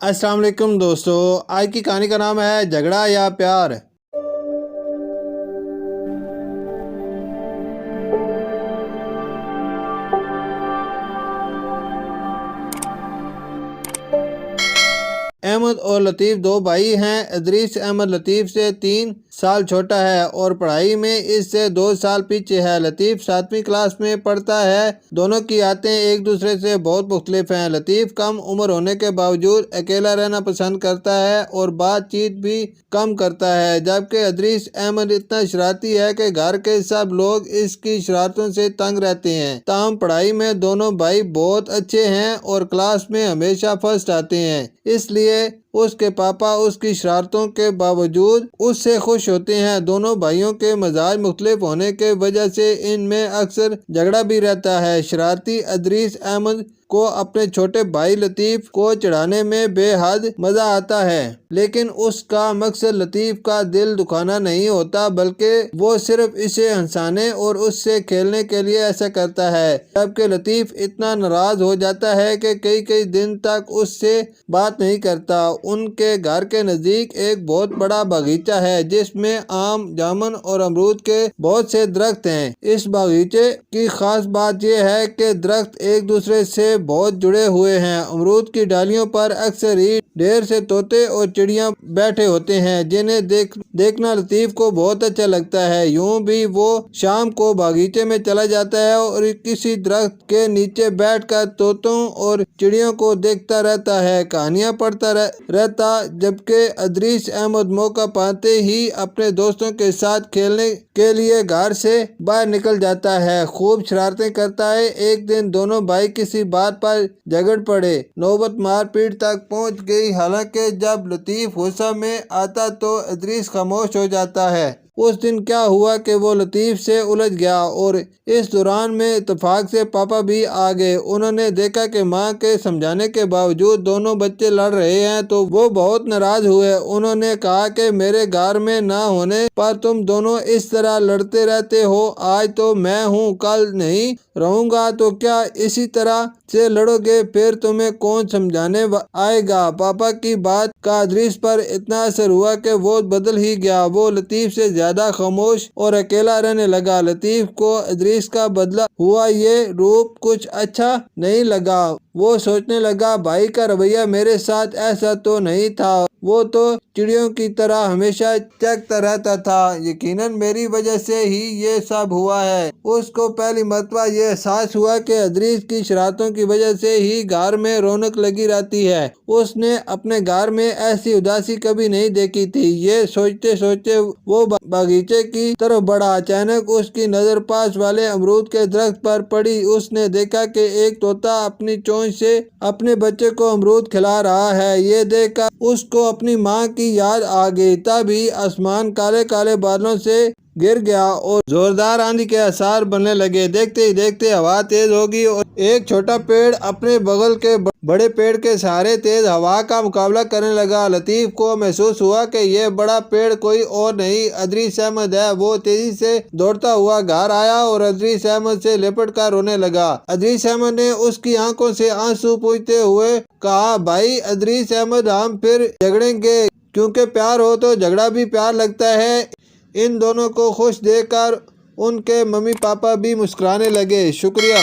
السلام علیکم دوستو، آج کی کہانی کا نام ہے جھگڑا یا پیار۔ احمد اور لطیف دو بھائی ہیں۔ ادریس احمد لطیف سے 3 سال چھوٹا ہے اور پڑھائی میں اس سے 2 سال پیچھے ہے۔ لطیف 7ویں کلاس میں پڑھتا ہے۔ دونوں کی عادتیں ایک دوسرے سے بہت مختلف ہیں۔ لطیف کم عمر ہونے کے باوجود اکیلا رہنا پسند کرتا ہے اور بات چیت بھی کم کرتا ہے، جبکہ ادریس احمد اتنا شرارتی ہے کہ گھر کے سب لوگ اس کی شرارتوں سے تنگ رہتے ہیں۔ تاہم پڑھائی میں دونوں بھائی بہت اچھے ہیں اور کلاس میں ہمیشہ فرسٹ آتے ہیں، اس لیے اس کے پاپا اس کی شرارتوں کے باوجود اس سے خوش ہوتے ہیں۔ دونوں بھائیوں کے مزاج مختلف ہونے کی وجہ سے ان میں اکثر جھگڑا بھی رہتا ہے۔ شرارتی ادریس احمد کو اپنے چھوٹے بھائی لطیف کو چڑھانے میں بے حد مزہ آتا ہے، لیکن اس کا مقصد لطیف کا دل دکھانا نہیں ہوتا، بلکہ وہ صرف اسے ہنسانے اور اس سے کھیلنے کے لیے ایسا کرتا ہے۔ جبکہ لطیف اتنا ناراض ہو جاتا ہے کہ کئی دن تک اس سے بات نہیں کرتا۔ ان کے گھر کے نزدیک ایک بہت بڑا باغیچہ ہے جس میں آم، جامن اور امرود کے بہت سے درخت ہیں۔ اس باغیچے کی خاص بات یہ ہے کہ درخت ایک دوسرے سے بہت جڑے ہوئے ہیں۔ امرود کی ڈالیوں پر اکثر ہی ڈھیر سے طوطے اور چڑیاں بیٹھے ہوتے ہیں، جنہیں دیکھنا لطیف کو بہت اچھا لگتا ہے۔ یوں بھی وہ شام کو باغیچے میں چلا جاتا ہے اور کسی درخت کے نیچے بیٹھ کر طوطوں اور چڑیوں کو دیکھتا رہتا ہے، کہانیاں پڑھتا رہتا، جبکہ ادریس احمد موقع پاتے ہی اپنے دوستوں کے ساتھ کھیلنے کے لیے گھر سے باہر نکل جاتا ہے، خوب شرارتیں کرتا ہے۔ ایک دن دونوں بھائی کسی بات پر جھگڑ پڑے، نوبت مار پیٹ تک پہنچ گئی۔ حالانکہ جب لطیف غصہ میں آتا تو ادریس خاموش ہو جاتا ہے۔ اس دن کیا ہوا کہ وہ لطیف سے الجھ گیا اور اس دوران میں اتفاق سے پاپا بھی آ گئے۔ انہوں نے دیکھا کہ ماں کے سمجھانے کے باوجود دونوں بچے لڑ رہے ہیں تو وہ بہت ناراض ہوئے۔ انہوں نے کہا کہ میرے گھر میں نہ ہونے پر تم دونوں اس طرح لڑتے رہتے ہو، آج تو میں ہوں، کل نہیں رہوں گا تو کیا اسی طرح سے لڑو گے؟ پھر تمہیں کون سمجھانے آئے گا؟ پاپا کی بات کا ادریس پر اتنا اثر ہوا کہ وہ بدل ہی گیا۔ وہ لطیف سے زیادہ خاموش اور اکیلا رہنے لگا۔ لطیف کو ادریس کا بدلا ہوا یہ روپ کچھ اچھا نہیں لگا۔ وہ سوچنے لگا، بھائی کا رویہ میرے ساتھ ایسا تو نہیں تھا، وہ تو چڑیوں کی طرح ہمیشہ چہکتا رہتا تھا، یقیناً میری وجہ سے ہی یہ سب ہوا ہے۔ اس کو پہلی مرتبہ یہ احساس ہوا کہ ادریس کی شرارتوں کی وجہ سے ہی گھر میں رونق لگی رہتی ہے۔ اس نے اپنے گھر میں ایسی اداسی کبھی نہیں دیکھی تھی۔ یہ سوچتے وہ باغیچے کی طرف بڑھا۔ اچانک اس کی نظر پاس والے امرود کے درخت پر پڑی۔ اس نے دیکھا کہ ایک طوطا اپنی چونچ سے اپنے بچے کو امرود کھلا رہا ہے۔ یہ دیکھ کر اس کو اپنی ماں کی یاد آ گئی۔ تب ہی آسمان کالے بادلوں سے گر گیا اور زوردار آندھی کے آثار بننے لگے۔ دیکھتے ہی دیکھتے ہوا تیز ہوگی اور ایک چھوٹا پیڑ اپنے بغل کے بڑے پیڑ کے سہارے تیز ہوا کا مقابلہ کرنے لگا۔ لطیف کو محسوس ہوا کہ یہ بڑا پیڑ کوئی اور نہیں، ادریس احمد ہے۔ وہ تیزی سے دوڑتا ہوا گھر آیا اور ادریس احمد سے لپٹ کر رونے لگا۔ ادریس احمد نے اس کی آنکھوں سے آنسو پوچھتے ہوئے کہا، بھائی ادریس احمد، ہم پھر جھگڑیں گے، کیونکہ پیار ہو تو جھگڑا بھی پیار لگتا ہے۔ ان دونوں کو خوش دیکھ کر ان کے ممی پاپا بھی مسکرانے لگے۔ شکریہ۔